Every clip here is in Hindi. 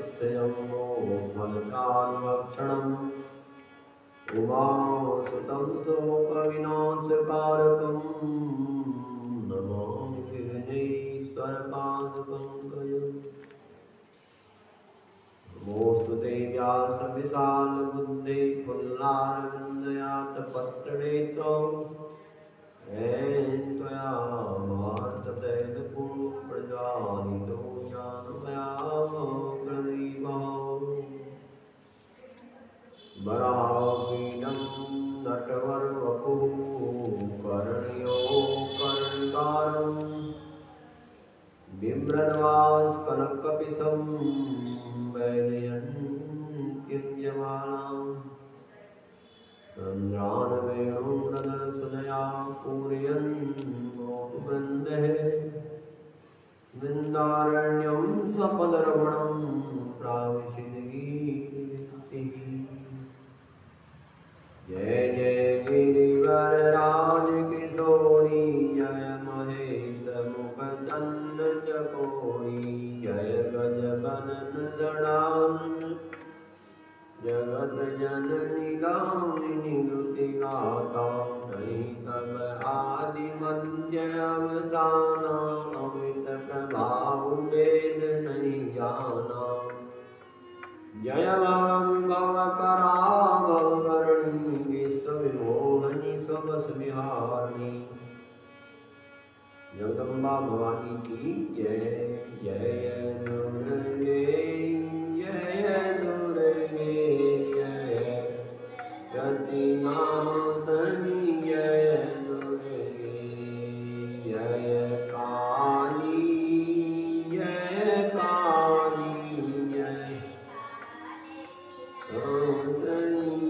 प्रत्ययम्बो फलचारुभक्षणम् उमासुतं शोकविनाशकारकं नमामि विघ्नेश्वरपादपङ्कजम् नमोऽस्तु ते व्यासविशालबुद्धे फुल्लारविन्दयातपत्रनेत्रौ येन त्वया वार्ततैलपूर्णप्रज्वालितो ज्ञानमया प्रदीपः वराहपीठं नटवरवपुः कर्णयो कर्णिकारं बिभ्रद्वास्कनकपिशं वैजयन्तीं जमानां चन्द्रानवेणुरदर्शनया पूरयन् गोपवृन्दः वृन्दारण्यं सपदरमणं प्राविशद्गीतिः। जय जय गिरिवरराज किशोरी जय महेश मुखचंद चकोरी जय गजबदन सदानंद जगत जननी गामिनी नुति गाता नहीं तब आदि मध्य अवसाना अमित प्रभाव वेद नहीं जाना। जय भव करावल करणी विश्व विमोहनी सबस विहारणी जगदम्बा भवानी की जय। जय दुर्गे जय दुर्गे जय जतिनाशनी जय दुर्गे जय काली जय काली जय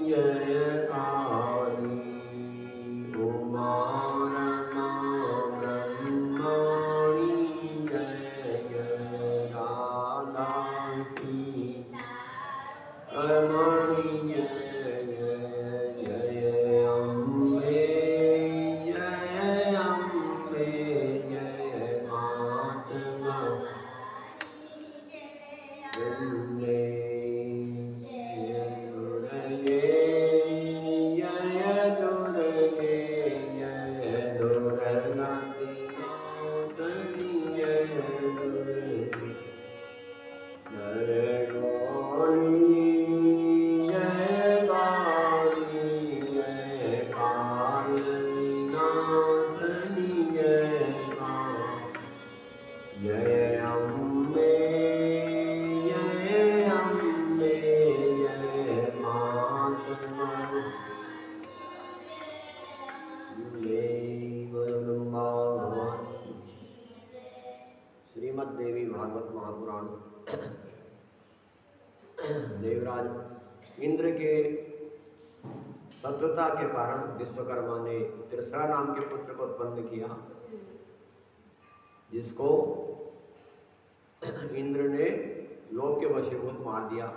जय काली उमा रमा ब्रह्मणी जय जय राधा सीता रमणी जय जय अम्बे जय मातृका वन्दे देवराज इंद्र के शत्रुता के कारण विश्वकर्मा ने त्रिसरा नाम के पुत्र को उत्पन्न किया, जिसको इंद्र ने लोभ के वशीभूत मार दिया।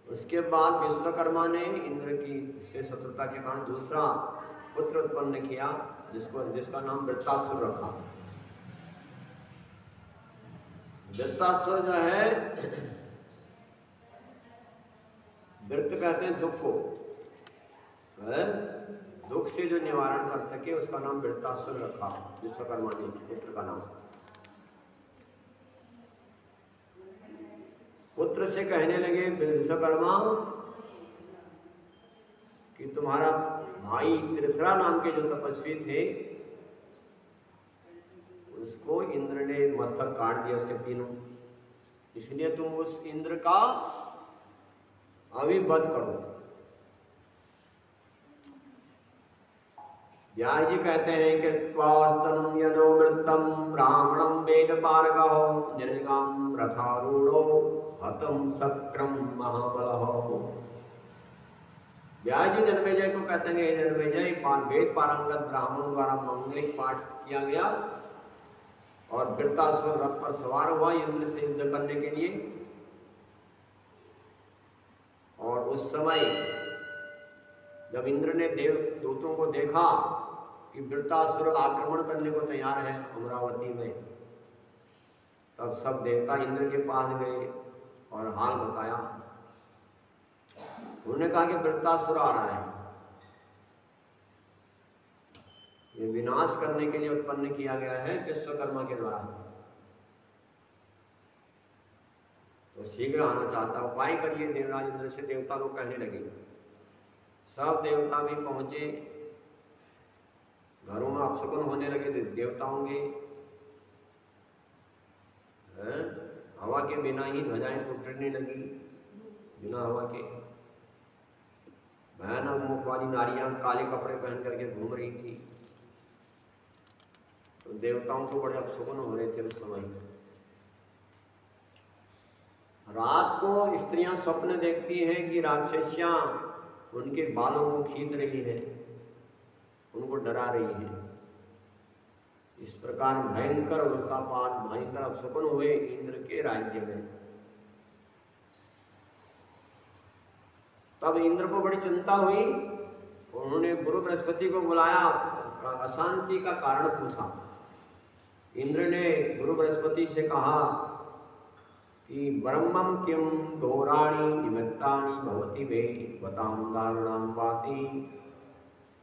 उसके बाद विश्वकर्मा ने इंद्र की से शत्रुता के कारण दूसरा पुत्र उत्पन्न किया, जिसका नाम वृत्तासुर रखा। वृत्तासुर जो है, वृत्त कहते हैं दुख को, दुख से जो निवारण कर सके उसका नाम वृत्तासुर रखा विश्वकर्मा ने पुत्र का नाम। पुत्र से कहने लगे विश्वकर्मा कि तुम्हारा भाई त्रिसरा नाम के जो तपस्वी थे उसको इंद्र ने मस्तक काट दिया उसके तीनों, इसलिए तुम उस इंद्र का अभी वध करो। व्यास जी कहते हैं कि त्वास्तनं यदो वृत्तं ब्राह्मणं वेद पारगः निर्गाम रथारूढ़ो हतम सक्रम महाबलः। व्यास जी जन्मेजय को कहते हैं जन्मेजय वेद पारंगत ब्राह्मणों द्वारा मंगलिक पाठ किया गया और वृत्तासुर रथ पर सवार हुआ इंद्र से युद्ध करने के लिए। और उस समय जब इंद्र ने देवदूतों को देखा कि वृत्तासुर आक्रमण करने को तैयार है अमरावती में, तब सब देवता इंद्र के पास गए और हाल बताया। उन्होंने कहा कि वृत्तासुर आ रहा है, ये विनाश करने के लिए उत्पन्न किया गया है विश्वकर्मा के द्वारा, तो शीघ्र आना चाहता, उपाय करिए देवराज इंद्र से। देवता लोग कहने लगे, सब देवता भी पहुंचे, घरों में अपशकुन होने लगे देवताओं के। हवा के बिना ही ध्वजाएं टूटने लगी, बिना हवा के। भयानक मुख वाली नारियां काले कपड़े पहन करके घूम रही थी, तो देवताओं को बड़े अपशकुन हो रहे थे उस समय। रात को स्त्रियां स्वप्न देखती हैं कि राक्षसियां उनके बालों को खींच रही है, उनको डरा रही है। इस प्रकार भयंकर उल्कापात, भयंकर अपशकुन हुए इंद्र के राज्य में। तब इंद्र को बड़ी चिंता हुई, उन्होंने गुरु बृहस्पति को बुलाया, अशांति का कारण पूछा। इंद्र ने गुरु बृहस्पति से कहा कि ब्रह्मम किम घोराणि निमित्तानि भवति वे बताम दारुणाम वाति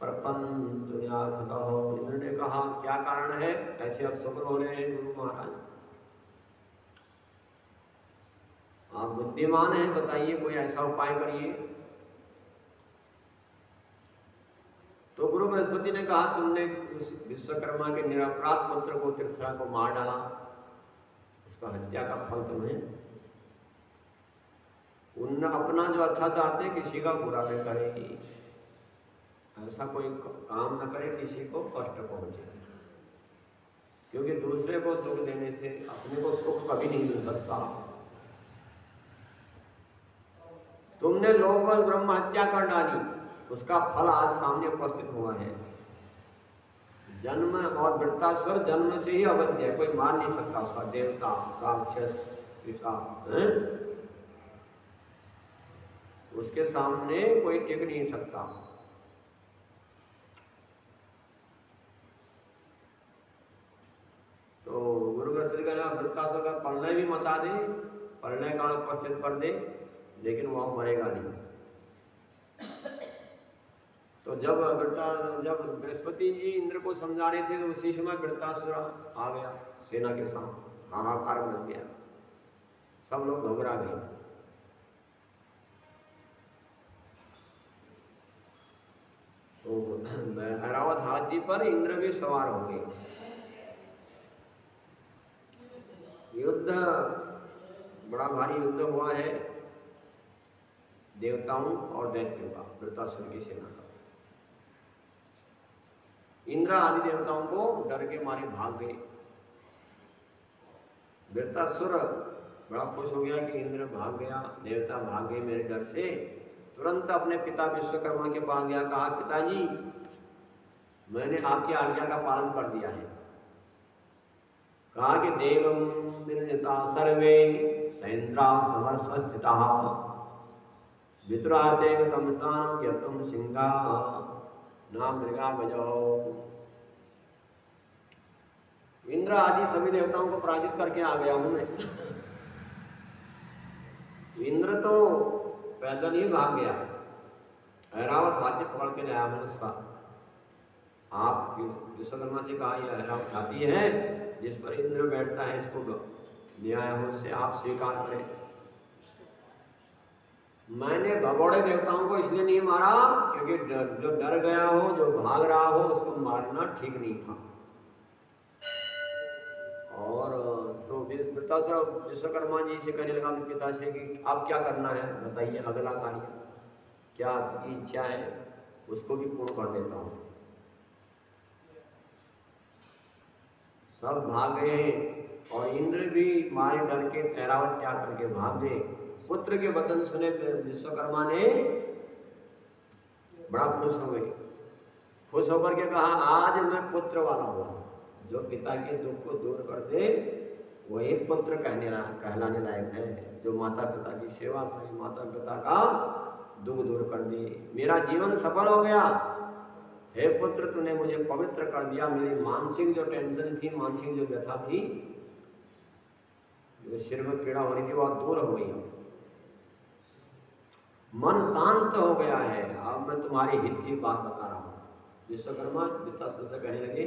प्रपन्नतुन्याखतः। इंद्र ने कहा, क्या कारण है, ऐसे अपशकुन हो रहे हैं गुरु महाराज, आप बुद्धिमान हैं, बताइए कोई ऐसा उपाय करिए। तो गुरु बृहस्पति ने कहा, तुमने उस विश्वकर्मा के निरपराध पुत्र को त्रिशरा को मार डाला, उसका हत्या का फल तुम्हें। उन अपना जो अच्छा चाहते किसी का बुरा भी करेगी, ऐसा कोई काम न करे किसी को कष्ट पहुंचे, क्योंकि दूसरे को दुख देने से अपने को सुख कभी नहीं मिल सकता। तुमने लोग ब्रह्म हत्या कर डाली, उसका फल आज सामने उपस्थित हुआ है। जन्म और वृत्तासुर जन्म से ही अवैध है, कोई मार नहीं सकता उसका, देवता राक्षस उसके सामने कोई टिक नहीं सकता। तो गुरु बृहस्पति का वृत्तासुर का प्रलय भी मचा दे, प्रलय काल उपस्थित कर दे, लेकिन वह मरेगा नहीं। तो जब बृहस्पति जी इंद्र को समझा रहे थे, तो उसी समय वृत्तासुर आ गया सेना के साथ, हाहाकार मच गया, सब लोग घबरा गए। तो ऐरावत हाथी पर इंद्र भी सवार हो गए। युद्ध बड़ा भारी युद्ध हुआ है देवताओं और दैत्यों का, वृत्तासुर की सेना का। इंद्र आदि देवताओं को डर के मारे भाग गए। वृत्तासुर बड़ा खुश हो गया कि इंद्र भाग गया, देवता भाग गए मेरे डर से। तुरंत अपने पिता विश्वकर्मा के पास गया, कहा, पिताजी मैंने आपकी आज्ञा का पालन कर दिया है। कहा कि देवम विरजिता सर्वे सैन्द्रा समर्षस्थिता वितुराते गतम स्थानं यत्तम सिंहा नाम मृगा गजो। इंद्र आदि सभी देवताओं को पराजित करके आ गया हूं मैं। इंद्र तो पैदल ही भाग गया, ऐरावत हाथी पकड़ के लाया हूं उसका। आप विश्वकर्मा से कहा, यह ऐरावत हाथी है जिस पर इंद्र बैठता है, इसको ले आया हूं, उससे आप स्वीकार करें। मैंने भगोड़े देवताओं को इसलिए नहीं मारा क्योंकि जो डर गया हो, जो भाग रहा हो, उसको मारना ठीक नहीं था। और तो विश्वकर्मा जी से कहने लगा पिता से कि आप क्या करना है बताइए, अगला कार्य क्या आपकी इच्छा है, उसको भी पूर्ण कर देता हूँ। सब भाग गए और इंद्र भी मारे डर के ऐरावत त्याग करके भाग गए। पुत्र के वचन सुने विश्वकर्मा ने बड़ा खुश हो गए। खुश होकर के कहा, आज मैं पुत्र वाला हुआ। जो पिता के दुख को दूर कर दे वही पुत्र कहलाने लायक है। जो माता पिता की सेवा करे, माता पिता का दुख दूर कर दे। मेरा जीवन सफल हो गया। हे पुत्र, तूने मुझे पवित्र कर दिया। मेरी मानसिक जो टेंशन थी, मानसिक जो व्यथा थी, जो सिर में पीड़ा हो रही थी वो दूर हो गई। मन शांत हो गया है। अब मैं तुम्हारे हित की बात बता रहा हूँ। विश्वकर्मा वृत्तासुर से कहने लगे,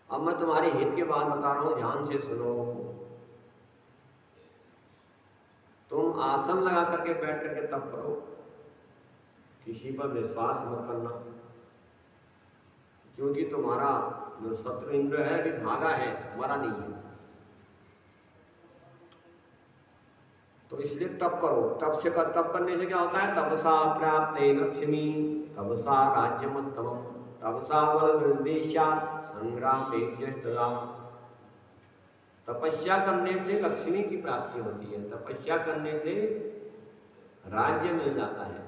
अब मैं तुम्हारे हित की बात बता रहा हूँ, ध्यान से सुनो। तुम आसन लगा करके बैठ करके तप करो, किसी पर विश्वास मत करना, क्योंकि तुम्हारा जो शत्रु इंद्र है अभी भागा है, मरा नहीं है। तो इसलिए तप करो। तप करने से क्या होता है? तपसा प्राप्त लक्ष्मी तपसा राज्यमुत्तम तपसा बल वृद्धिश्यात् संग्राम तेजस्तदा। तपस्या करने से लक्ष्मी की प्राप्ति होती है, तपस्या करने से राज्य मिल जाता है,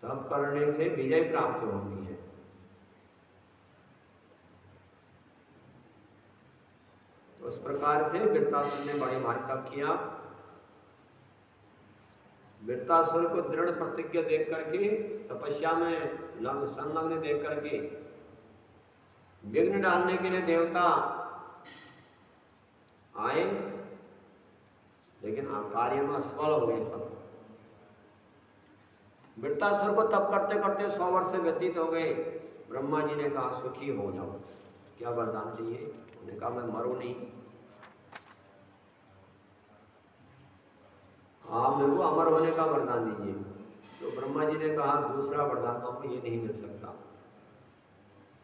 तप करने से विजय प्राप्त होती है। तो उस प्रकार से वृत्तासुर ने बड़े भारी तप किया। वृत्तासुर को दृढ़ प्रतिज्ञा देख करके, तपस्या में संलग्न देख करके विघ्न डालने के लिए देवता आए, लेकिन कार्य में असफल हो गए सब। वृत्तासुर को तप करते करते 100 वर्ष व्यतीत हो गए। ब्रह्मा जी ने कहा सुखी हो जाओ, क्या वरदान चाहिए? उन्होंने कहा मैं मरूं नहीं, आप मेरे को अमर होने का वरदान दीजिए। तो ब्रह्मा जी ने कहा दूसरा वरदान तो आपको ये नहीं मिल सकता,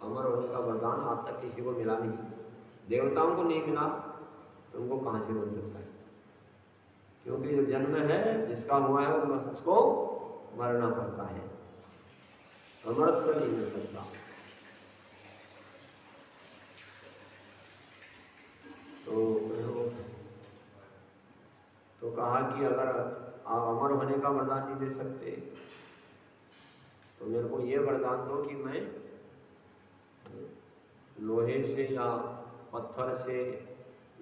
अमर होने का वरदान आज तक किसी को मिला नहीं, देवताओं को नहीं मिला, तुमको कहाँ से मिल सकता है? क्योंकि जो जन्म है जिसका हुआ है वो उसको मरना पड़ता है, अमरत्व नहीं मिल सकता। तो कहा कि अगर आप अमर होने का वरदान नहीं दे सकते तो मेरे को ये वरदान दो कि मैं लोहे से या पत्थर से,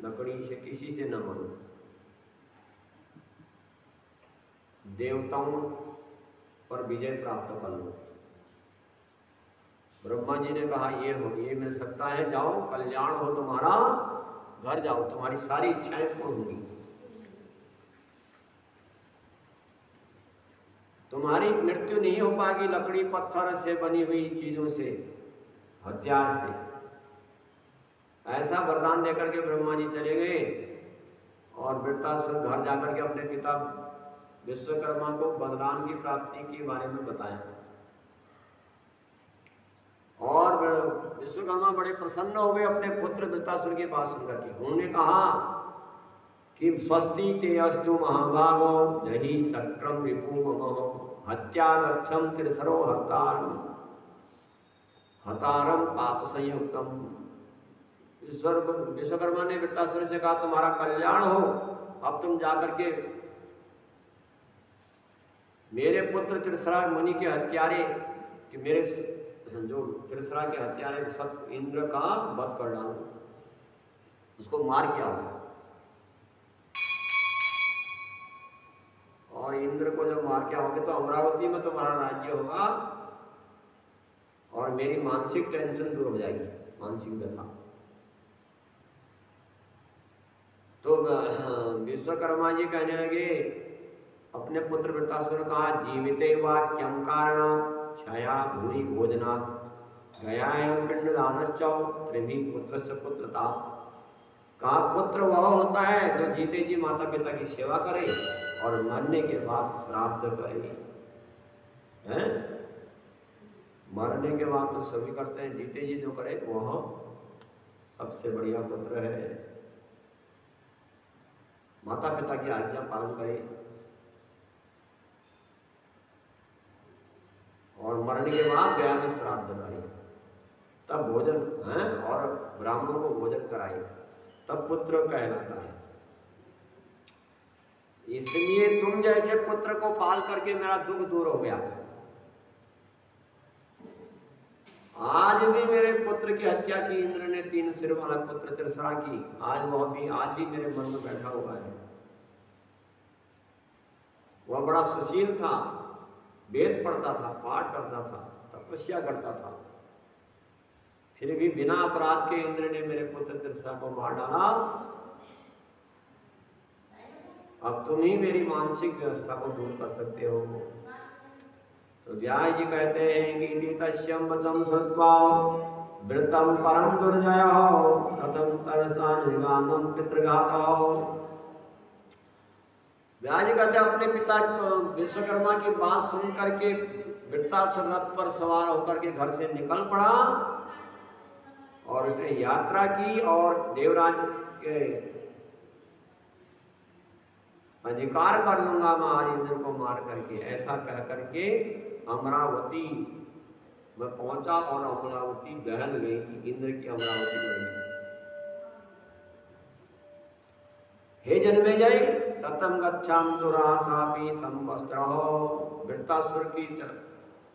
लकड़ी से, किसी से न मरूं, देवताओं पर विजय प्राप्त कर लो। ब्रह्मा जी ने कहा ये मिल सकता है, जाओ कल्याण हो तुम्हारा, घर जाओ, तुम्हारी सारी इच्छाएं पूर्ण होंगी। तुम्हारी मृत्यु नहीं हो पाएगी लकड़ी पत्थर से बनी हुई चीजों से, हथियार से। ऐसा वरदान देकर के ब्रह्मा जी चले गए और वृत्तासुर घर जाकर के अपने पिता विश्वकर्मा को वरदान की प्राप्ति के बारे में बताया। और विश्वकर्मा बड़े प्रसन्न हो गए अपने पुत्र वृत्तासुर की बात सुनकर के। उन्होंने कहा कि स्वस्ति ते अस्तु महाभागो जहि शक्रम विभु मम हत्या लक्षम त्रिसरो हतारम पाप संयुक्तम। विश्वकर्मा ने वृत्तासुर से कहा तुम्हारा कल्याण हो, अब तुम जाकर के मेरे पुत्र त्रिसरा मुनि के हत्यारे, कि मेरे जो त्रिसरा के हत्यारे सब इंद्र का वध कर डालो, उसको मार के आओ। और इंद्र को जब मार के आओगे तो अमरावती में तुम्हारा राज्य होगा और मेरी मानसिक टेंशन दूर हो जाएगी, मानसिक व्यथा। तो विश्वकर्मा जी कहने लगे अपने पुत्र वृत्तासुर कहा जीविते वाक्यम कारण छया भूरि भोजना गयायम पिंडदानश्च त्रिभि पुत्रस्य पुत्रता। कहा पुत्र वह होता है जो जीते जी माता पिता की सेवा करे और मरने के बाद श्राद्ध करे। हैं? मरने के बाद तो सभी करते हैं, जीते जी जो करे वह सबसे बढ़िया पुत्र है। माता पिता की आज्ञा पालन करे और मरने के बाद गया में श्राद्ध करे, तब भोजन है और ब्राह्मणों को भोजन कराए, तब पुत्र कहलाता है। इसलिए तुम जैसे पुत्र को पाल करके मेरा दुख दूर हो गया। आज भी मेरे पुत्र की हत्या की इंद्र ने, 3 सिर वाला पुत्र त्रिसरा की, आज भी मेरे मन में बैठा हुआ है। वह बड़ा सुशील था, वेद पढ़ता था, पाठ करता था, तपस्या करता था, फिर भी बिना अपराध के इंद्र ने मेरे पुत्र त्रिसरा को मार डाला। अब तुम ही मेरी मानसिक व्यवस्था को दूर कर सकते हो। तो व्यास जी कहते हैं कि इति तस्यं वचनं श्रुत्वा वृत्तं परम दुर्जयः कथं तरसा निर्गानं पितृघातः। व्यास जी कहते अपने पिता विश्वकर्मा की बात सुन करके वृत्तासुर रथ पर सवार होकर के घर से निकल पड़ा और उसने यात्रा की और देवराज के अधिकार कर लूंगा मैं आज इंद्र को मार करके, ऐसा कह करके अमरावती में पहुंचा और अमरावती दहन गई, इंद्र की अमरावती गई। हे जन्मेजय ततम गच्छाम दुरासापि संवस्त्रहो।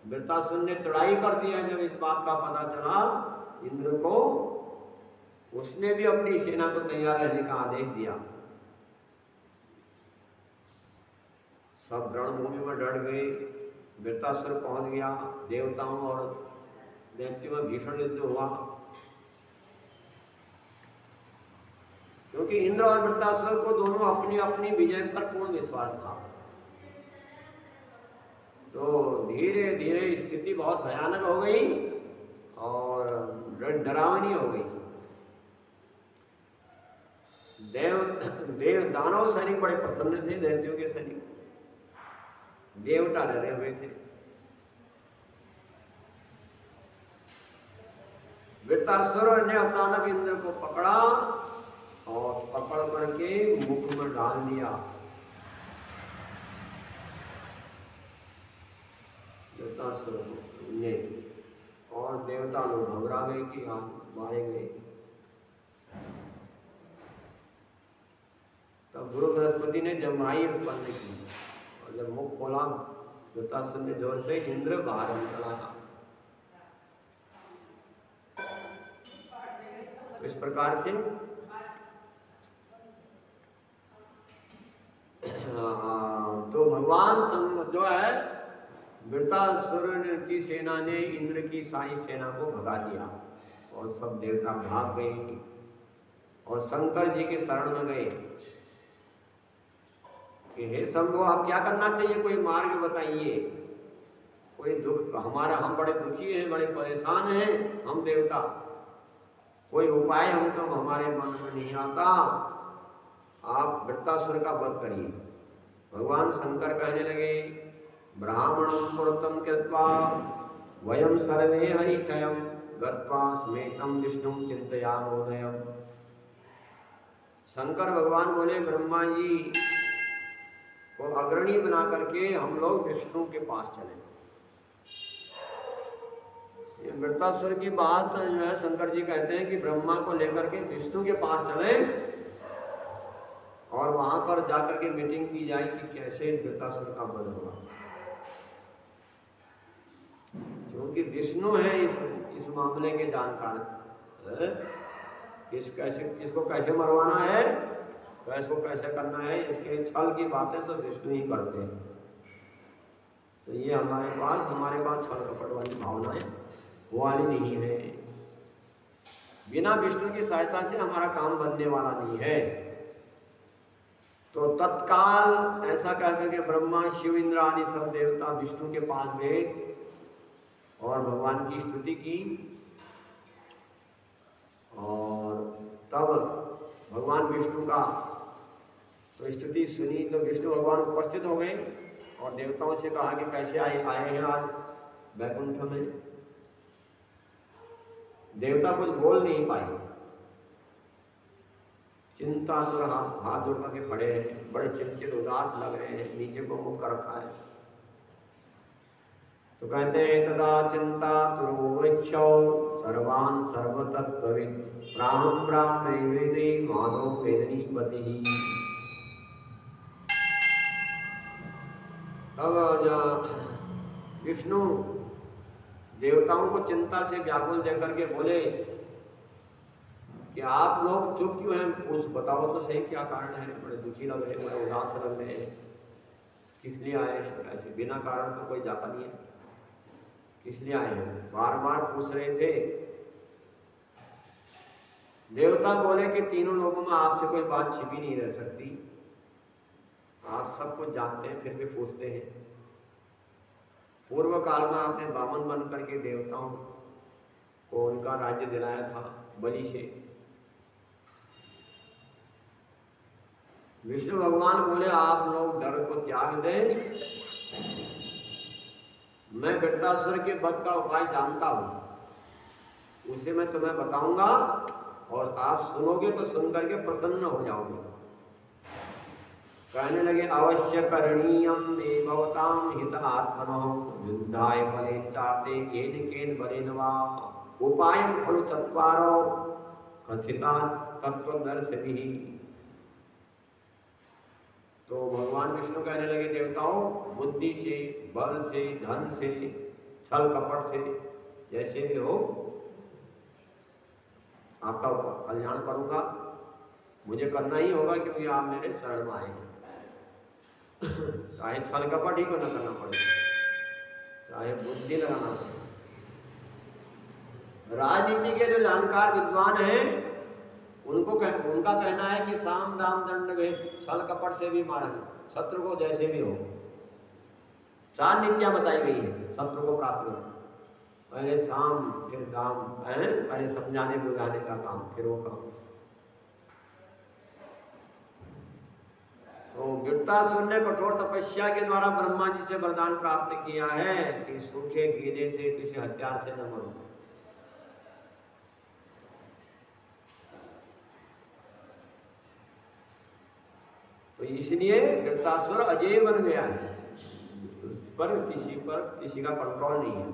वृत्तासुर ने चढ़ाई कर दी है। जब इस बात का पता चला इंद्र को, उसने भी अपनी सेना को तैयार रहने का आदेश दिया। सब रणभूमि में डट गए। वृत्तासुर पहुंच गया। देवताओं और दैत्यों में भीषण युद्ध हुआ, क्योंकि इंद्र और वृत्तासुर को दोनों अपनी अपनी विजय पर पूर्ण विश्वास था। तो धीरे धीरे स्थिति बहुत भयानक हो गई और डरावनी हो गई। देव दानव सैनिक बड़े प्रसन्न थे, दैत्यों के सैनिक देवता डरे हुए थे। वृत्तासुर ने अचानक इंद्र को पकड़ा और पकड़ करके मुख में डाल दिया। वृत्तासुर ने, और देवता लोग घबरा गए कि मारे गए। तब गुरु बृहस्पति ने जम्हाई उत्पन्न की और जब मुख खोला वृत्तासुर ने जोर से इंद्र बाहर निकला। इस प्रकार से तो भगवान जो है वृत्तासुर की सेना ने इंद्र की सारी सेना को भगा दिया और सब देवता भाग गए और शंकर जी के शरण में गए कि हे शंभो, आप क्या करना चाहिए, कोई मार्ग बताइए, कोई दुख हमारा, हम बड़े दुखी हैं, बड़े परेशान हैं हम देवता, कोई उपाय हमको हमारे मन में नहीं आता, आप वृत्तासुर का वध करिए। भगवान शंकर कहने लगे ब्राह्मणं पुरतं कृत्वा वयं सर्वे हरिक्षयं गत्वा स्मेतं विष्णुं चिन्तयामोदयम्। शंकर भगवान बोले ब्रह्मा जी को अग्रणी बना करके हम लोग विष्णु के पास चले। वृत्तासुर की बात जो है शंकर जी कहते हैं कि ब्रह्मा को लेकर के विष्णु के पास चले और वहां पर जाकर के मीटिंग की जाए कि कैसे वृत्तासुर का वध होगा, क्योंकि विष्णु है इस मामले के जानकार। किसको कैसे मरवाना है, कैसे करना है, इसके छल की बातें तो विष्णु ही करते हैं। तो ये हमारे पास छल कपट वाली भावनाएं वो वाली नहीं है। बिना विष्णु की सहायता से हमारा काम बनने वाला नहीं है। तो तत्काल ऐसा कह करके ब्रह्मा शिव इंद्र आदि सब देवता विष्णु के पास गए और भगवान की स्तुति की, और तब भगवान विष्णु का तो स्तुति सुनी तो विष्णु भगवान उपस्थित हो गए और देवताओं से कहा कि कैसे आए हैं आज वैकुंठ में। देवता कुछ बोल नहीं पाए, चिंता तो हाथ जोड़ करके खड़े हैं, बड़े चिंतित उदास लग रहे हैं, नीचे को मुख कर रखा है। तो कहते हैं तदा चिंता तुरोवृक्षौ सर्वान् सर्वतत्त्वविद् प्राहं ब्राह्मणे वेदे माधव वेदनीपतिः। तब विष्णु देवताओं को चिंता से व्याकुल देकर के बोले कि आप लोग चुप क्यों हैं, कुछ बताओ तो सही क्या कारण है, बड़े दुखी लग रहे हैं, बड़े उदास लग रहे हैं, किस लिए आए हैं, ऐसे बिना कारण तो कोई जाता नहीं है, किस लिए आए हैं, बार बार पूछ रहे थे। देवता बोले कि तीनों लोगों में आपसे कोई बात छिपी नहीं रह सकती, आप सब कुछ जानते हैं फिर भी पूछते हैं। पूर्व काल में आपने बामन बन करके देवताओं को उनका राज्य दिलाया था बलि से। विष्णु भगवान बोले आप लोग डर को त्याग दें, मैं वृत्तासुर के वध का उपाय जानता हूं, उसे मैं तुम्हें बताऊंगा और आप सुनोगे तो सुन करके प्रसन्न हो जाओगे। कहने लगे अवश्य करणीयम मे भवताम हित आत्मनो युद्धाय बले चाते केन केन बलेन वा उपायं खलु चत्वारो कथिता तत्वदर्शिभिः। तो भगवान विष्णु कहने लगे देवताओं, बुद्धि से, बल से, धन से, छल कपट से, जैसे भी हो आपका कल्याण करूंगा। मुझे करना ही होगा क्योंकि आप मेरे शरण में आए हैं। चाहे छल कपट ही को न करना पड़े, चाहे बुद्धि लगाना पड़े। राजनीति के जो जानकार विद्वान हैं उनका कहना है कि साम दाम दंड भेद, छल कपट से भी मारा शत्रु को जैसे भी हो। 4 नीतियां बताई गई है शत्रु को प्राप्त करना। पहले साम, फिर दाम, पहले समझाने बुझाने का काम, फिर वो काम। तो वृत्तासुर ने कठोर तपस्या के द्वारा ब्रह्मा जी से वरदान प्राप्त किया है कि सूखे गीले से किसी हथियार से न मरो। तो इसलिए वृत्तासुर अजय बन गया है, उस पर किसी का कंट्रोल नहीं है।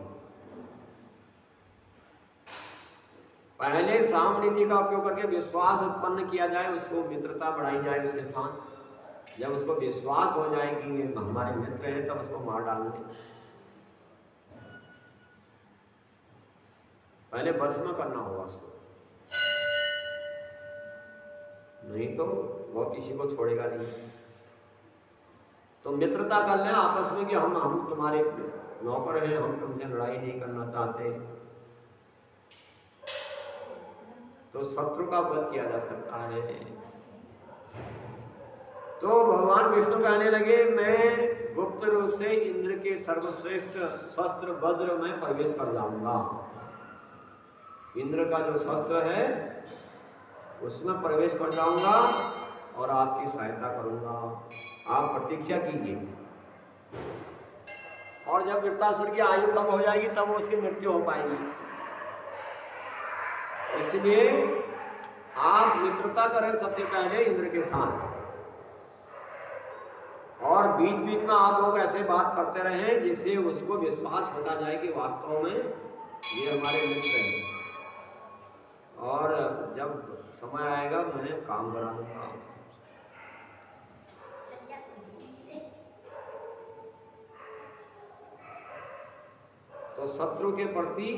पहले साम नीति का उपयोग करके विश्वास उत्पन्न किया जाए, उसको मित्रता बढ़ाई जाए उसके साथ। जब उसको विश्वास हो जाए कि ये हमारे मित्र हैं तब उसको मार डालेंगे। पहले भस्म करना होगा उसको, नहीं तो वो किसी को छोड़ेगा नहीं। तो मित्रता कर लें आपस में कि हम तुम्हारे नौकर हैं, हम तुमसे लड़ाई नहीं करना चाहते, तो शत्रु का वध किया जा सकता है। तो भगवान विष्णु कहने लगे मैं गुप्त रूप से इंद्र के सर्वश्रेष्ठ शस्त्र वज्र में प्रवेश कर जाऊंगा। इंद्र का जो शस्त्र है उसमें प्रवेश कर जाऊंगा और आपकी सहायता करूंगा। आप प्रतीक्षा कीजिए। और जब वृत्तासुर की आयु कम हो जाएगी तब उसकी मृत्यु हो पाएगी। इसलिए आप मित्रता करें सबसे पहले इंद्र के साथ, और बीच बीच में आप लोग ऐसे बात करते रहें जिससे उसको विश्वास होता जाए कि वास्तव में ये हमारे मित्र हैं। और जब समय आएगा मैं काम करा दूंगा। तो शत्रु के प्रति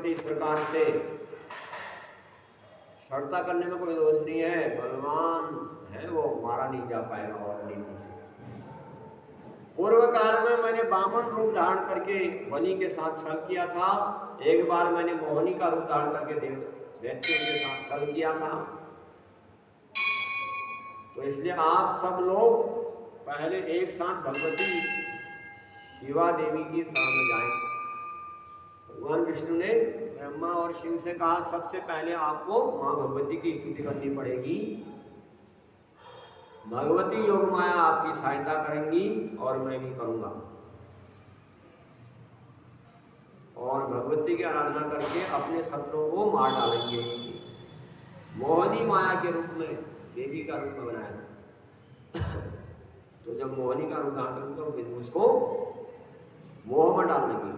इस प्रकार से शर्ता करने में कोई दोष नहीं है। बलवान है वो, मारा नहीं जा पाएगा और नीति से। पूर्व काल में मैंने बामन रूप धारण करके बलि के साथ छल किया था। एक बार मैंने मोहिनी का रूप धारण करके दैत्यों के साथ छल किया था। तो इसलिए आप सब लोग पहले एक साथ भगवती शिवा देवी की शरण में जाएं। भगवान विष्णु ने ब्रह्मा और शिव से कहा सबसे पहले आपको मां भगवती की स्तुति करनी पड़ेगी। भगवती योग माया आपकी सहायता करेंगी और मैं भी करूंगा। और भगवती की आराधना करके अपने शत्रुओं को मार डालेंगे। मोहिनी माया के रूप में देवी का रूप में बनाया। तो जब मोहिनी का रूप धारण करेंगे तो उसको मोह में डाल देंगे।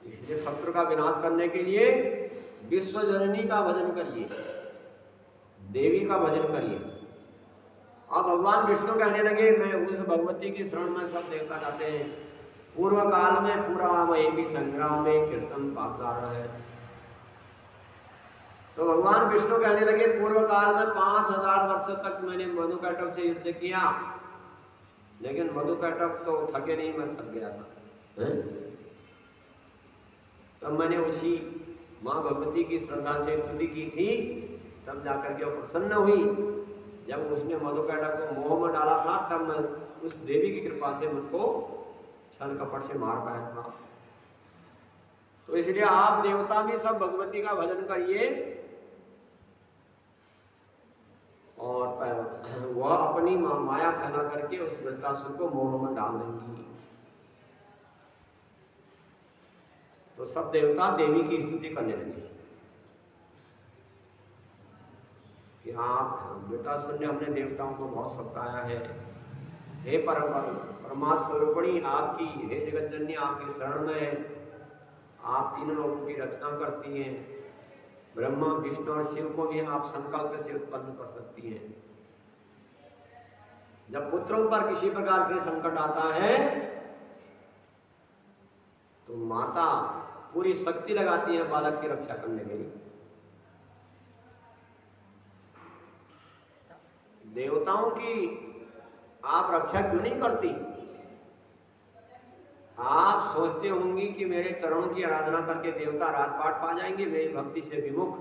इसलिए शत्रु का विनाश करने के लिए विश्व जननी का भजन करिए, देवी का भजन करिए। अब भगवान विष्णु कहने लगे मैं उस भगवती की शरण में सब देवता जाते हैं। पूर्व काल में पूरा भी संग्राम में कीर्तन पापदार है। तो भगवान विष्णु कहने लगे पूर्व काल में 5000 वर्ष तक मैंने मधुकैटभ से युद्ध किया, लेकिन मधुकैटभ तो थके नहीं, मैं थक गया था। तब मैंने उसी माँ भगवती की श्रद्धा से स्तुति की थी, तब जाकर के वो प्रसन्न हुई। जब उसने मधुकैटभ को मोह में डाला था, तब मैं उस देवी की कृपा से मुझको छल कपट से मार पाया था। तो इसलिए आप देवता भी सब भगवती का भजन करिए, और वह अपनी माया फैला करके उस वृत्तासुर को मोह में डाल देंगी। तो सब देवता देवी की स्तुति करने लगे कि आप वृत्तासुर ने अपने देवताओं को बहुत सताया है। हे परमात्मा स्वरूपिणी, आपकी, हे जगत जननी, आपकी शरण में है। आप तीनों लोगों की रचना करती हैं। ब्रह्मा विष्णु और शिव को भी आप संकल्प से उत्पन्न कर सकती हैं। जब पुत्रों पर किसी प्रकार के संकट आता है तो माता पूरी शक्ति लगाती है बालक की रक्षा करने के लिए। देवताओं की आप रक्षा क्यों नहीं करती? आप सोचते होंगी कि मेरे चरणों की आराधना करके देवता राजपाट पा जाएंगे, मेरी भक्ति से विमुख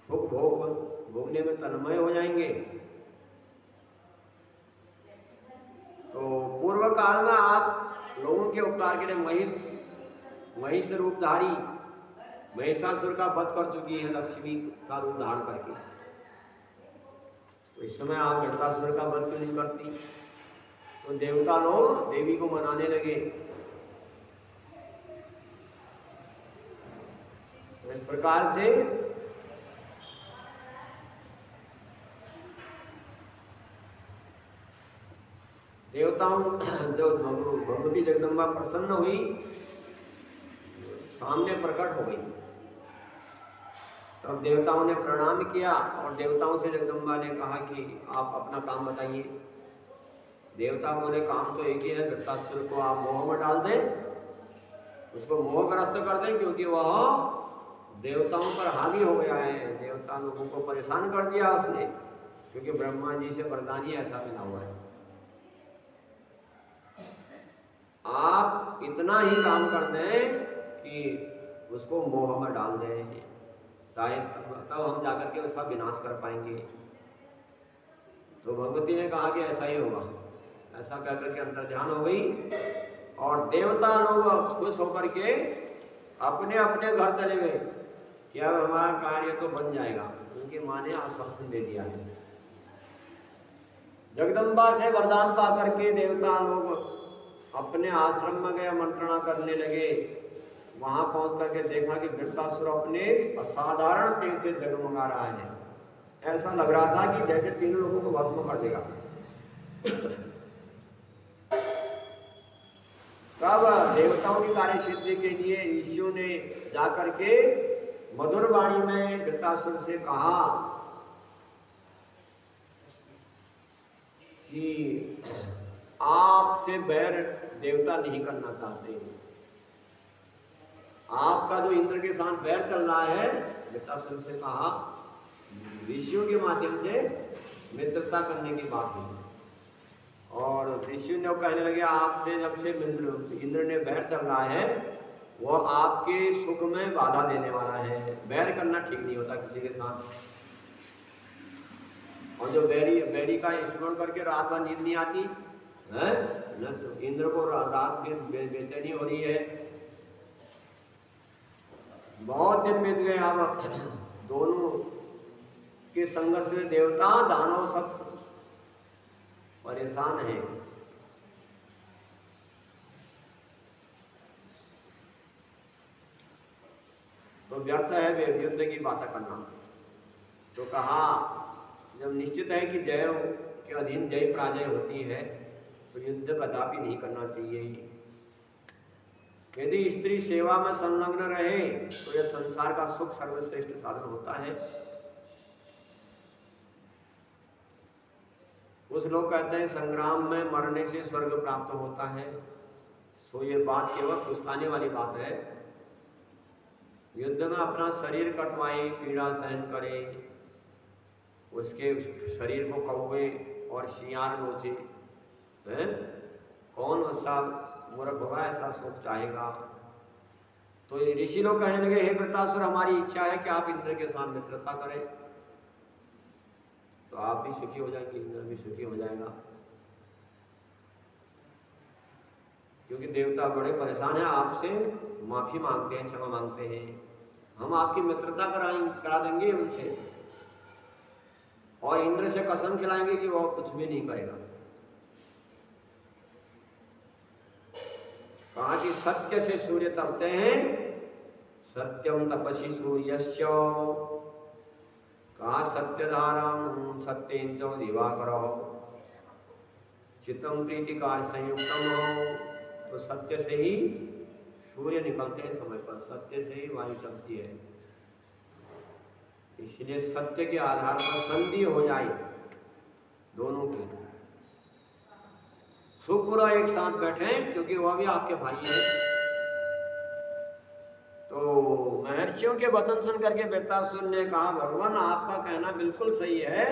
सुख भोगने में तन्मय हो जाएंगे। तो पूर्व काल में आप लोगों के उपकार के लिए महिष रूपधारी महिषासुर का वध कर चुकी है, लक्ष्मी का रूप धारण करके। तो इस समय आप वृत्तासुर का वध क्यों नहीं करती? तो देवता लोग देवी को मनाने लगे। तो इस प्रकार से देवताओं जो भगवती जगदम्बा प्रसन्न हुई, सामने प्रकट हो गई। तब देवताओं ने प्रणाम किया और देवताओं से जगदम्बा ने कहा कि आप अपना काम बताइए। देवता बोले काम तो एक ही है, वृत्तासुर को आप मोह में डाल दें, उसको मोहग्रस्त कर दें, क्योंकि वह देवताओं पर हावी हो गया है। देवता लोगों को परेशान कर दिया उसने, क्योंकि ब्रह्मा जी से वरदान ही ऐसा मिला हुआ है। आप इतना ही काम कर दें कि उसको मोह में डाल दें, चाहे तब हम जाकर के उसका विनाश कर पाएंगे। तो भगवती ने कहा कि ऐसा ही होगा। ऐसा कहकर के अंतर्ध्यान हो गई और देवता लोग खुश होकर के अपने अपने घर चले गए कि अब हमारा कार्य तो बन जाएगा। उनकी माँ ने आश्वासन दे दिया है। जगदम्बा से वरदान पा करके देवता लोग अपने आश्रम में गए, मंत्रणा करने लगे। वहां पहुंच करके देखा कि वृत्तासुर अपने असाधारण तेज से जगमगा रहा है। ऐसा लग रहा था कि जैसे तीनों लोगों को भस्म कर देगा। तब देवताओं की कार्य सिद्धि के लिए ऋषियों ने जाकर के मधुर वाणी में वृत्तासुर से कहा कि आपसे बैर देवता नहीं करना चाहते। आपका जो इंद्र के साथ बैर चल रहा है, वृत्तासुर से कहा, ऋषियों के माध्यम से मित्रता करने की बात हुई। और ऋषि ने कहने लगे आपसे जब से इंद्र ने बैर चल रहा है, वो आपके सुख में बाधा देने वाला है। बैर करना ठीक नहीं होता किसी के साथ। और जो बैरी का स्मरण करके रात भर नींद नहीं आती है न, तो इंद्र को रात में बेचैनी हो रही है। बहुत दिन बीत गए। अब दोनों के संघर्ष से देवता दानव सब परेशान है। तो व्यर्थ है युद्ध की बातें करना। तो कहा जब निश्चित है कि जय के अधीन जय पराजय होती है, तो युद्ध कदापि नहीं करना चाहिए। यदि स्त्री सेवा में संलग्न रहे तो यह संसार का सुख सर्वश्रेष्ठ साधन होता है। कुछ लोग कहते हैं संग्राम में मरने से स्वर्ग प्राप्त होता है। सो ये बात केवल फुसलाने वाली बात है। युद्ध में अपना शरीर कटवाए, पीड़ा सहन करे, उसके शरीर को कौवे और शियार नोचे, कौन ऐसा मूर्ख होगा ऐसा सुख चाहेगा। तो ऋषि लोग कहने लगे, हे वृत्तासुर, हमारी इच्छा है कि आप इंद्र के साथ मित्रता करें, तो आप भी सुखी हो जाएंगे, इंद्र भी सुखी हो जाएगा। क्योंकि देवता बड़े परेशान हैं, आपसे माफी मांगते हैं, क्षमा मांगते हैं, हम आपकी मित्रता करा देंगे उनसे, और इंद्र से कसम खिलाएंगे कि वो कुछ भी नहीं करेगा। कहा कि सत्य से सूर्य तपते हैं, सत्यम तपसी सूर्यश्च, कहा सत्यधारम सत्येंद्रो दिवाकरो, चित्तम प्रीतिकार संयुक्तम हो। तो सत्य से ही सूर्य निकलते हैं समय पर, सत्य से ही वायु चलती है। इसलिए सत्य के आधार पर संधि हो जाए दोनों की, सुपुरा एक साथ बैठे, क्योंकि वह भी आपके भाई है। तो महर्षियों के वचन सुन करके वृत्तासुर ने कहा, भगवान आपका कहना बिल्कुल सही है,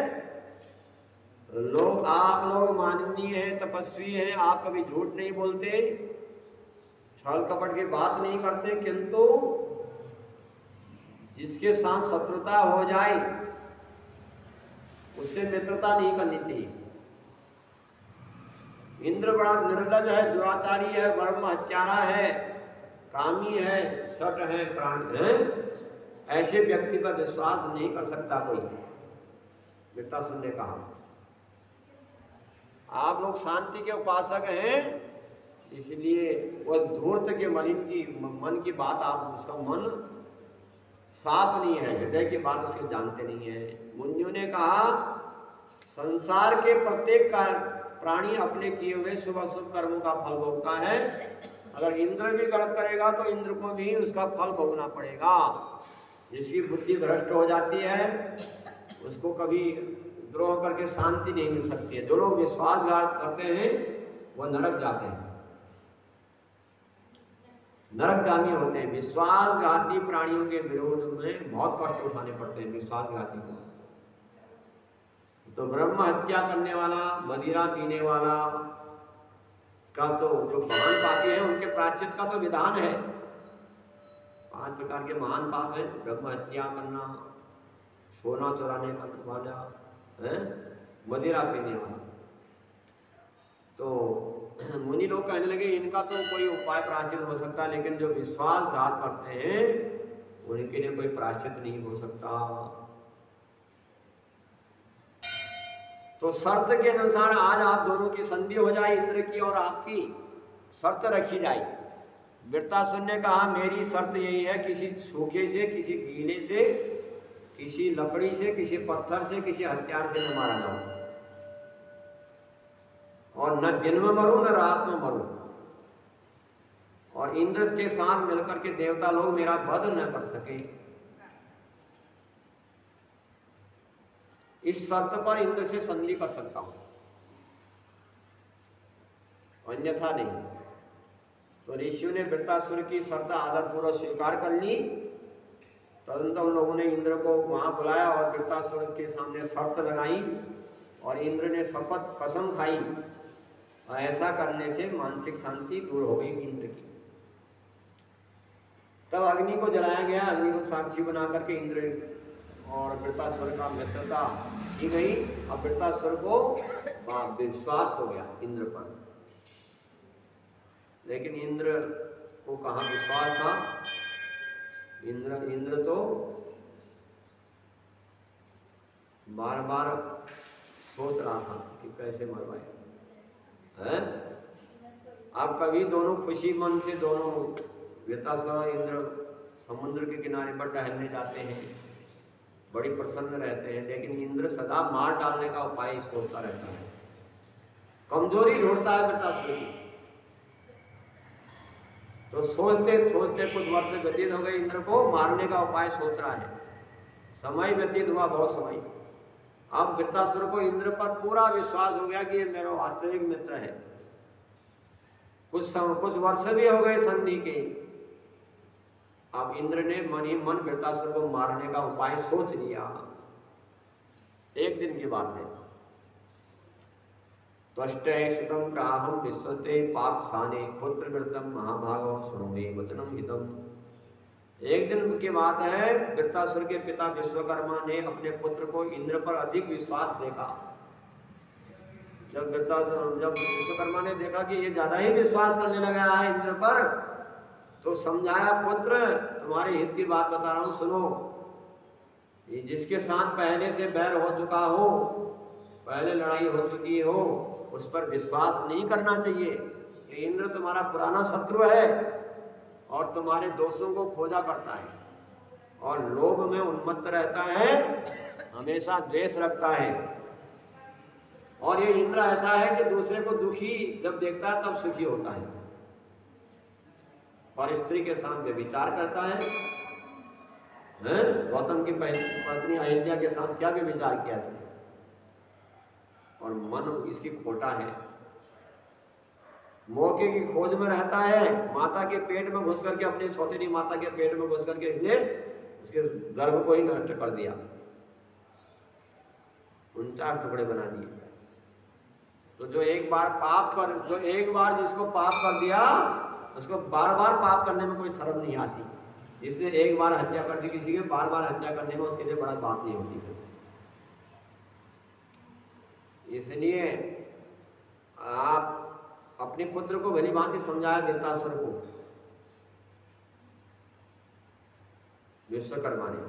आप लोग माननीय हैं, तपस्वी हैं, आप कभी झूठ नहीं बोलते, छल कपट की बात नहीं करते, किंतु जिसके साथ शत्रुता हो जाए उससे मित्रता नहीं करनी चाहिए। इंद्र बड़ा निर्लज है, दुराचारी है, ब्रह्म हत्यारा है, कामी है, सट है, प्राण है, ऐसे व्यक्ति पर विश्वास नहीं कर सकता कोई। वृत्तासुर ने कहा, आप लोग शांति के उपासक हैं, इसलिए उस धूर्त के मन की बात, आप उसका मन साफ नहीं है, हृदय की बात उसके जानते नहीं है। मुनियों ने कहा, संसार के प्रत्येक प्राणी अपने किए हुए शुभ अशुभ कर्मों का फल भोगता है। अगर इंद्र भी गलत करेगा तो इंद्र को भी उसका फल भोगना पड़ेगा। जिसकी बुद्धि भ्रष्ट हो जाती है उसको कभी द्रोह करके शांति नहीं मिल सकती है। जो लोग विश्वासघात करते हैं वह नरक जाते हैं, नरकगामी होते हैं। विश्वासघाती प्राणियों के विरोध में बहुत कष्ट उठाने पड़ते हैं विश्वासघाती को। तो ब्रह्म हत्या करने वाला, मदिरा पीने वाला का तो जो महान पापी है उनके प्रायश्चित का तो विधान है। 5 प्रकार के महान पाप है, ब्रह्म हत्या करना, सोना चुराने वाला है, मदिरा पीने वाला। तो मुनि लोग कहने लगे, इनका तो कोई उपाय प्रायश्चित हो सकता है, लेकिन जो विश्वासघात करते हैं उनके लिए कोई प्रायश्चित नहीं हो सकता। तो शर्त के अनुसार आज आप दोनों की संधि हो जाए, इंद्र की और आपकी शर्त रखी जाए। वृत्तासुर ने कहा, मेरी शर्त यही है, किसी सूखे से, किसी गीले से, किसी लकड़ी से, किसी पत्थर से, किसी हथियार से न मारा जाऊं, और न दिन में मरूं न रात में मरूं, और इंद्र के साथ मिलकर के देवता लोग मेरा वध न कर सके। इस शर्त पर इंद्र से संधि कर सकता हूं, अन्यथा नहीं। तो ऋषियों ने वृत्तासुर की शर्त आदरपूर्वक स्वीकार कर ली। तदंतर उन लोगों ने इंद्र को वहां बुलाया और वृत्तासुर के सामने शर्त लगाई, और इंद्र ने शपथ कसम खाई, और ऐसा करने से मानसिक शांति दूर हो गई इंद्र की। तब अग्नि को जलाया गया, अग्नि को साक्षी बना करके इंद्र और वृत्तासुर का मित्रता की गई। अब वृत्तासुर को विश्वास हो गया इंद्र पर, लेकिन इंद्र को कहाँ विश्वास था। इंद्र तो बार बार सोच रहा था कि कैसे मरवाए हैं। अब कभी दोनों खुशी मन से, दोनों वृत्तासुर इंद्र समुद्र के किनारे पर टहलने जाते हैं, बड़ी प्रसन्न रहते हैं, लेकिन इंद्र सदा मार डालने का उपाय सोचता रहता है, कमजोरी ढूंढता है वृत्तासुर की। तो सोचते सोचते कुछ वर्ष व्यतीत हो गए, इंद्र को मारने का उपाय सोच रहा है। समय व्यतीत हुआ, बहुत समय। अब वृत्तासुर को इंद्र पर पूरा विश्वास हो गया कि ये मेरा वास्तविक मित्र है। कुछ वर्ष भी हो गए संधि के। अब इंद्र ने मन ही मन वृत्तासुर को मारने का उपाय सोच लिया। एक दिन की बात है। त्वष्टे सुतम प्राहम विश्वते पाकसाने पुत्र वृतम महाभागो सुनो मे वचनम हितम। एक दिन की बात है, वृत्तासुर के पिता विश्वकर्मा ने अपने पुत्र को इंद्र पर अधिक विश्वास देखा। जब विश्वकर्मा ने देखा कि ये ज्यादा ही विश्वास करने लगा है इंद्र पर, तो समझाया, पुत्र तुम्हारे हित की बात बता रहा हूं, सुनो। ये जिसके साथ पहले से बैर हो चुका हो, पहले लड़ाई हो चुकी हो, उस पर विश्वास नहीं करना चाहिए। ये इंद्र तुम्हारा पुराना शत्रु है और तुम्हारे दोषों को खोजा करता है और लोभ में उन्मत्त रहता है, हमेशा द्वेष रखता है। और ये इंद्र ऐसा है कि दूसरे को दुखी जब देखता है तब सुखी होता है, और स्त्री के साथ व्यभिचार करता है। गौतम की पत्नी अहिल्या के साथ क्या व्यभिचार किया इसने, और मन इसकी खोटा है, मौके की खोज में रहता है। माता के पेट में घुस करके, अपनी सौतेली माता के पेट में घुस करके इसने उसके गर्भ को ही नष्ट कर दिया, 49 टुकड़े बना दिए। तो जो एक बार जिसको पाप कर दिया, उसको बार बार पाप करने में कोई शर्म नहीं आती। जिसने एक बार हत्या कर दी किसी के, बार बार हत्या करने में उसके लिए बड़ा बात नहीं होती है। इसलिए आप अपने पुत्र को भली भांति समझाया, वृत्तासुर को, विश्वकर्मा ने,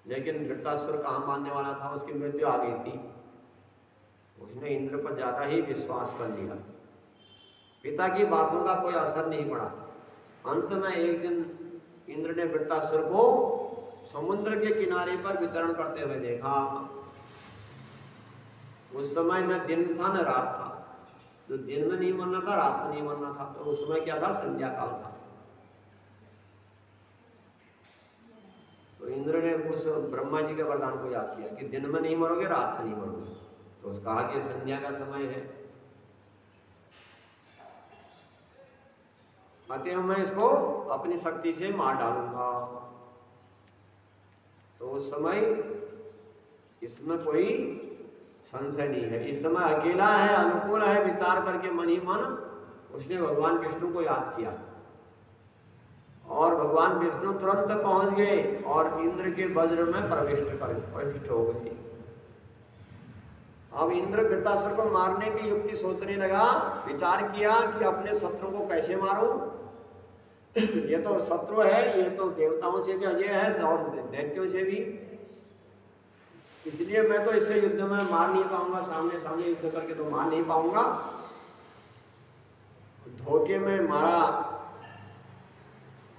लेकिन वृत्तासुर कहाँ मानने वाला था, उसकी मृत्यु आ गई थी। उसने इंद्र पर ज्यादा ही विश्वास कर लिया, पिता की बातों का कोई असर नहीं पड़ा। अंत में एक दिन इंद्र ने वृत्तासुर को समुद्र के किनारे पर विचरण करते हुए देखा। उस समय न दिन था न रात था, जो दिन में नहीं मरना था, रात में नहीं मरना था। तो उस समय क्या था, संध्या काल था। तो इंद्र ने उस ब्रह्मा जी के वरदान को याद किया कि दिन में नहीं मरोगे, रात में नहीं मरोगे। तो उसने कहा कि संध्या का समय है, अतः मैं इसको अपनी शक्ति से मार डालूंगा। तो उस समय इसमें कोई संशय नहीं है, इस समय अकेला है, अनुकूल है, विचार करके मन ही मन उसने भगवान विष्णु को याद किया, और भगवान विष्णु तुरंत पहुंच गए और इंद्र के वज्र में प्रविष्ट हो गए। अब इंद्र वृत्तासुर को मारने की युक्ति सोचने लगा, विचार किया कि अपने शत्रु को कैसे मारूं। ये तो शत्रु है, ये तो देवताओं से भी अजय है और दैत्यों से भी, इसलिए मैं तो इसे युद्ध में मार नहीं पाऊंगा, सामने सामने युद्ध करके तो मार नहीं पाऊंगा। धोखे में मारा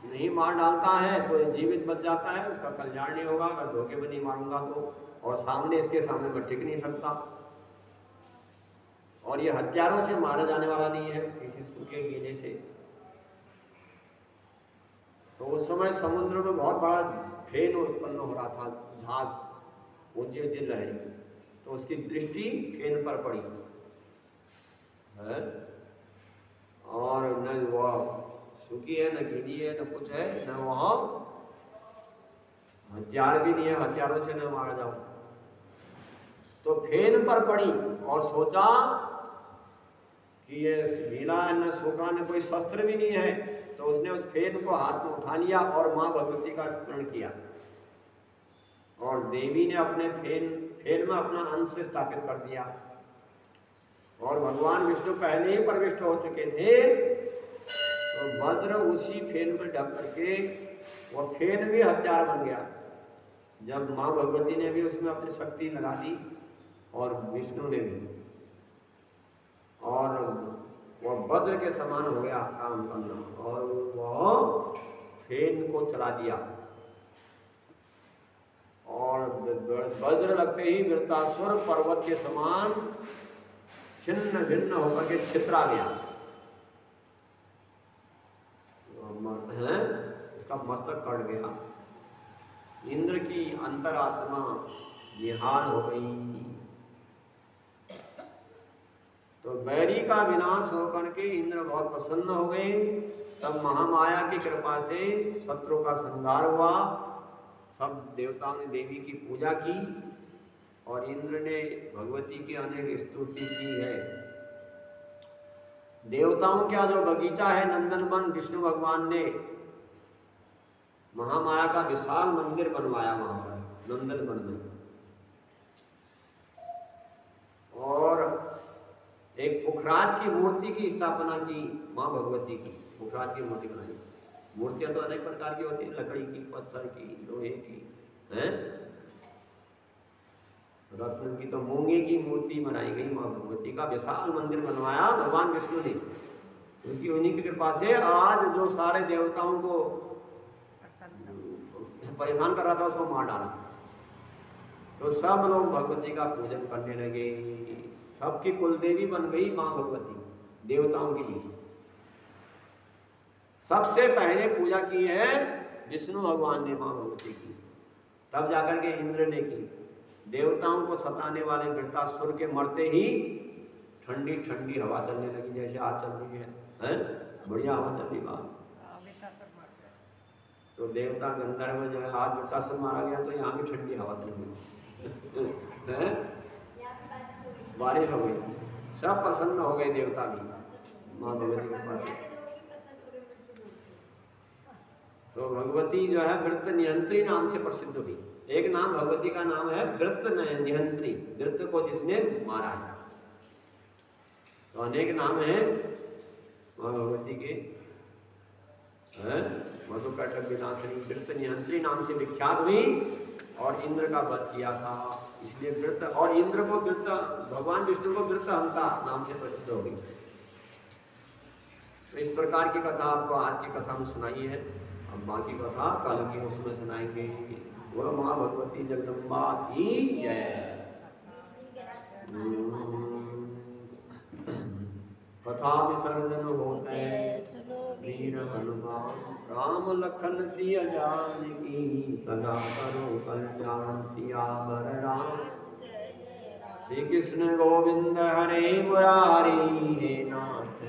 नहीं मार डालता है तो जीवित बच जाता है, उसका कल्याण नहीं होगा। अगर धोखे में नहीं मारूंगा तो, और सामने इसके सामने मैं टिक नहीं सकता, और ये हथियारों से मारा जाने वाला नहीं है, किसी सूखे गीले से। तो उस समय समुद्र में बहुत बड़ा फेन उत्पन्न हो रहा था, झाग, ऊंची ऊंची लहरी। तो उसकी दृष्टि फेन पर पड़ी है, और न वह सूखी है, न गीली है, न कुछ है, न वह हथियार भी नहीं है, हथियारों से न मारा जाओ। तो फेन पर पड़ी और सोचा कि ये गीला है, न सूखा, न कोई शस्त्र भी नहीं है। तो उसने उस फेन को हाथ में उठा लिया और मां भगवती का स्मरण किया, और देवी ने अपने फेन में अपना अंश स्थापित कर दिया। और भगवान विष्णु पहले ही प्रविष्ट हो चुके थे, तो वज्र उसी फेन में ढक करके वो फेन भी हथियार बन गया। जब मां भगवती ने भी उसमें अपनी शक्ति लगा दी और विष्णु ने भी, और वह वज्र के समान हो गया काम करना, और वह फेन को चला दिया। और वज्र लगते ही वृत्तासुर पर्वत के समान छिन्न भिन्न होकर के छितरा गया है, इसका मस्तक कट गया। इंद्र की अंतरात्मा निहाल हो गई। तो बैरी का विनाश होकर के इंद्र बहुत प्रसन्न हो गए। तब महामाया की कृपा से शत्रु का संहार हुआ। सब देवताओं ने देवी की पूजा की और इंद्र ने भगवती की अनेक स्तुति की है। देवताओं का जो बगीचा है नंदन वन, विष्णु भगवान ने महामाया का विशाल मंदिर बनवाया वहां पर नंदनवन में, और एक पुखराज की मूर्ति की स्थापना की, माँ भगवती की पुखराज की मूर्ति बनाई। मूर्तियां तो अनेक प्रकार की होती है, लकड़ी की, पत्थर की, लोहे की, हैं, रत्न की, तो मूंगे की मूर्ति बनाई गई माँ भगवती का विशाल मंदिर बनवाया भगवान विष्णु ने, क्योंकि उन्हीं की कृपा से आज जो सारे देवताओं को परेशान कर रहा था उसको मार डाला। तो सब लोग भगवती का पूजन करने लगे, सबकी कुलदेवी बन गई माँ भगवती, देवताओं की भी। सबसे पहले पूजा की है विष्णु भगवान ने माँ भगवती की, तब जाकर के इंद्र ने की। देवताओं को सताने वाले वृत्तासुर के मरते ही ठंडी ठंडी हवा चलने लगी, जैसे आज चल रही है, बढ़िया हवा चल रही बात। तो देवता गंधर्व जो है, आज वृत्तासुर मारा गया तो यहाँ भी ठंडी हवा चल गई, बारिश हो गई, सब प्रसन्न हो गए देवता भी माँ भगवती के पास। तो भगवती जो है वृत्त नियंत्री नाम से प्रसिद्ध हुई। एक नाम भगवती का नाम है वृत्त नियंत्री, वृत्त को जिसने मारा है। तो अनेक नाम है माँ भगवती के, मधुकटक विनाशिनी, वृत्त नियंत्री नाम से विख्यात हुई और इंद्र का वध किया था, इसलिए वृत्त, और इंद्र को वृत्त, भगवान विष्णु को वृत्त हंता नाम से प्रसिद्ध हो गई। तो इस प्रकार की कथा आपको आज की कथा में सुनाई है। अब बाकी कथा कल की उसमें सुनाएंगे। बोलो माँ भगवती जगदम्बा की जय। कथा विसर्जन होते वीर हनुमान, राम लखन सिया जानकी, सदा करो कल्याण सियावर राम। श्री कृष्ण गोविंद हरे मुरारी, हे नाथ